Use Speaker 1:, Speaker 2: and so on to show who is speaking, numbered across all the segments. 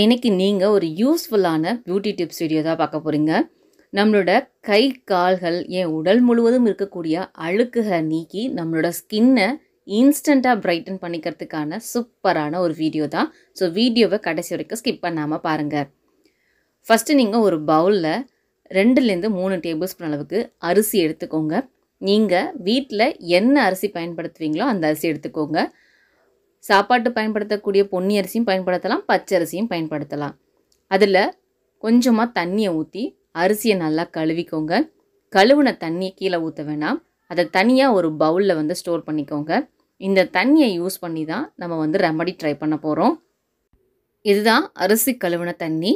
Speaker 1: இன்னைக்கு நீங்க ஒரு யூஸ்ஃபுல்லான பியூட்டி டிப்ஸ் வீடியோ தான் பார்க்க போறீங்க. நம்மளோட கை, கால்கள், ஏன் உடல் முழுவதும் இருக்கக்கூடிய அழுக்குகளை நீக்கி நம்மளோட ஸ்கின்னை இன்ஸ்டண்ட்டா பிரைட்டன் பண்ணிக்கிறதுக்கான சூப்பரான ஒரு வீடியோ தான். ஸோ வீடியோவை கடைசி வரைக்கும் ஸ்கிப் பண்ணாமல் பாருங்கள். ஃபஸ்ட்டு நீங்கள் ஒரு பவுலில் 2லேருந்து 3 டேபிள் ஸ்பூன் அளவுக்கு அரிசி எடுத்துக்கோங்க. நீங்கள் வீட்டில் என்ன அரிசி பயன்படுத்துவீங்களோ அந்த அரிசி எடுத்துக்கோங்க. சாப்பாட்டு பயன்படுத்தக்கூடிய பொன்னி அரிசியும் பயன்படுத்தலாம், பச்சை அரிசியும் பயன்படுத்தலாம். அதில் கொஞ்சமாக தண்ணியை ஊற்றி அரிசியை நல்லா கழுவிக்கோங்க. கழுவுன தண்ணியை கீழே ஊற்ற வேணாம், அதை தனியாக ஒரு பவுலில் ஸ்டோர் பண்ணிக்கோங்க. இந்த தண்ணியை யூஸ் பண்ணி தான் நம்ம ரெமடி ட்ரை பண்ண போகிறோம். இதுதான் அரிசி கழுவுன தண்ணி.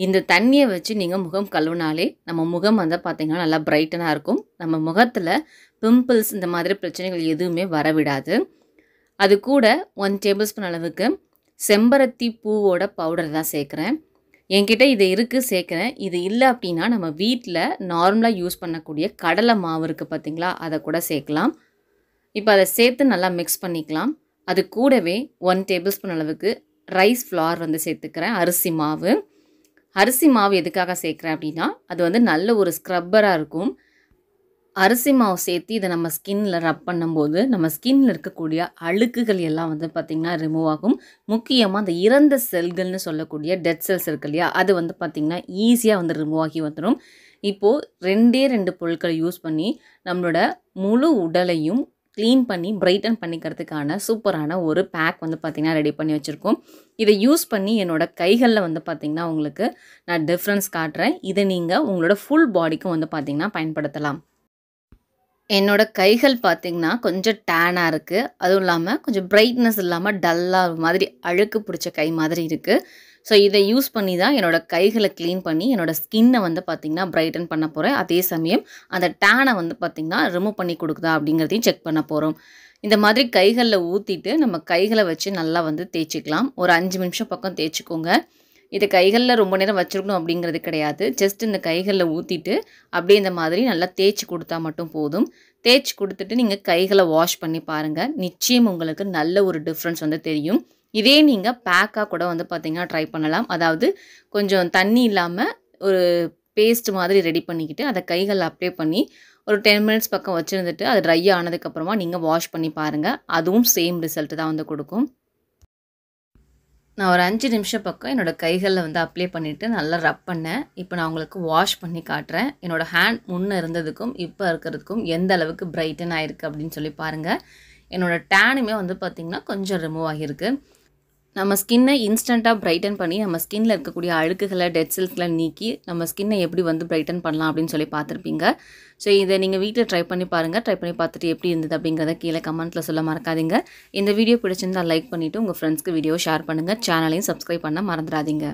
Speaker 1: இந்த தண்ணியை வச்சு நீங்கள் முகம் கழுவினாலே நம்ம முகம் பார்த்திங்கன்னா நல்லா பிரைட்டனாக இருக்கும். நம்ம முகத்தில் பிம்பிள்ஸ் இந்த மாதிரி பிரச்சனைகள் எதுவுமே வரவிடாது. அது கூட 1 டேபிள் ஸ்பூன் அளவுக்கு செம்பருத்தி பூவோட பவுடர் தான் சேர்க்குறேன். என்கிட்ட இது இருக்குது சேர்க்குறேன். இது இல்லை அப்படின்னா நம்ம வீட்டில் நார்மலாக யூஸ் பண்ணக்கூடிய கடலை மாவு இருக்குது பார்த்திங்களா, அதை கூட சேர்க்கலாம். இப்போ அதை சேர்த்து நல்லா மிக்ஸ் பண்ணிக்கலாம். அது கூடவே 1 டேபிள் ஸ்பூன் அளவுக்கு ரைஸ் ஃப்ளார் சேர்த்துக்கிறேன். அரிசி மாவு எதுக்காக சேர்க்குறேன் அப்படின்னா அது நல்ல ஒரு ஸ்க்ரப்பராக இருக்கும். அரிசி மாவு சேர்த்து இதை நம்ம ஸ்கின்னில் ரப் பண்ணும்போது நம்ம ஸ்கின்னில் இருக்கக்கூடிய அழுக்குகள் எல்லாம் பார்த்திங்கன்னா ரிமூவ் ஆகும். முக்கியமாக அந்த இறந்த செல்கள்னு சொல்லக்கூடிய டெட் செல்ஸ் இருக்கு இல்லையா, அது பார்த்திங்கன்னா ஈஸியாக ரிமூவ் ஆகி வந்துடும். இப்போது 2 பொருட்களை யூஸ் பண்ணி நம்மளோட முழு உடலையும் க்ளீன் பண்ணி பிரைட்டன் பண்ணிக்கிறதுக்கான சூப்பரான ஒரு பேக் பார்த்திங்கன்னா ரெடி பண்ணி வச்சுருக்கோம். இதை யூஸ் பண்ணி என்னோடய கைகளில் பார்த்திங்கன்னா உங்களுக்கு நான் டிஃப்ரென்ஸ் காட்டுறேன். இதை நீங்கள் உங்களோட ஃபுல் பாடிக்கும் பார்த்திங்கன்னா பயன்படுத்தலாம். என்னோட கைகள் பார்த்திங்கன்னா கொஞ்சம் டேனாக இருக்குது. அதுவும் இல்லாமல் கொஞ்சம் பிரைட்னஸ் இல்லாமல் டல்லாக மாதிரி அழுக்கு பிடிச்ச கை மாதிரி இருக்குது. ஸோ இதை யூஸ் பண்ணி தான் என்னோடய கைகளை க்ளீன் பண்ணி என்னோடய ஸ்கின்னை பார்த்திங்கன்னா பிரைட்டன் பண்ண போகிறேன். அதே சமயம் அந்த டேனை பார்த்திங்கன்னா ரிமூவ் பண்ணி கொடுக்குதா அப்படிங்கிறதையும் செக் பண்ண போகிறோம். இந்த மாதிரி கைகளில் ஊற்றிட்டு நம்ம கைகளை வச்சு நல்லா தேய்ச்சிக்கலாம். ஒரு 5 நிமிஷம் பக்கம் தேய்ச்சிக்கோங்க. இது கைகளில் ரொம்ப நேரம் வச்சுருக்கணும் அப்படிங்கிறது கிடையாது. ஜஸ்ட் இந்த கைகளில் ஊற்றிட்டு அப்படியே இந்த மாதிரி நல்லா தேய்ச்சி கொடுத்தா மட்டும் போதும். தேய்ச்சி கொடுத்துட்டு நீங்கள் கைகளை வாஷ் பண்ணி பாருங்கள். நிச்சயம் உங்களுக்கு நல்ல ஒரு டிஃப்ரென்ஸ் தெரியும். இதே நீங்கள் பேக்காக கூட பார்த்திங்கன்னா ட்ரை பண்ணலாம். அதாவது கொஞ்சம் தண்ணி இல்லாமல் ஒரு பேஸ்ட் மாதிரி ரெடி பண்ணிக்கிட்டு அதை கைகளில் அப்ளை பண்ணி ஒரு 10 மினிட்ஸ் பக்கம் வச்சுருந்துட்டு அது ட்ரை ஆனதுக்கப்புறமா நீங்கள் வாஷ் பண்ணி பாருங்கள். அதுவும் சேம் ரிசல்ட் தான் கொடுக்கும். நான் ஒரு 5 நிமிஷம் பக்கம் என்னோடய கைகளில் அப்ளை பண்ணிவிட்டு நல்லா ரப் பண்ணேன். இப்போ நான் உங்களுக்கு வாஷ் பண்ணி காட்டுறேன். என்னோடய ஹேண்ட் முன்னே இருந்ததுக்கும் இப்போ இருக்கிறதுக்கும் எந்த அளவுக்கு பிரைட்டன் ஆகிருக்கு அப்படின்னு சொல்லி பாருங்கள். என்னோடய டேனுமே பார்த்திங்கன்னா கொஞ்சம் ரிமூவ் ஆகியிருக்கு. நம்ம ஸ்கின்னை இன்ஸ்டண்ட்டாக பிரைட்டன் பண்ணி நம்ம ஸ்கின்னில் இருக்கக்கூடிய அழுக்குகளை டெட் செல்ஸ்களை நீக்கி நம்ம ஸ்கின்னை எப்படி பிரைட்டன் பண்ணலாம் அப்படின்னு சொல்லி பார்த்துருப்பீங்க. ஸோ இதை நீங்கள் வீட்டில் ட்ரை பண்ணி பாருங்கள். ட்ரை பண்ணி பார்த்துட்டு எப்படி இருந்தது அப்படிங்கிறத கீழே கமெண்ட்டில் சொல்ல மறக்காதீங்க. இந்த வீடியோ பிடிச்சிருந்தால் லைக் பண்ணிவிட்டு உங்கள் ஃப்ரெண்ட்ஸ்க்கு வீடியோ ஷேர் பண்ணுங்கள். சேனலையும் சப்ஸ்கிரைப் பண்ண மறந்துடாதீங்க.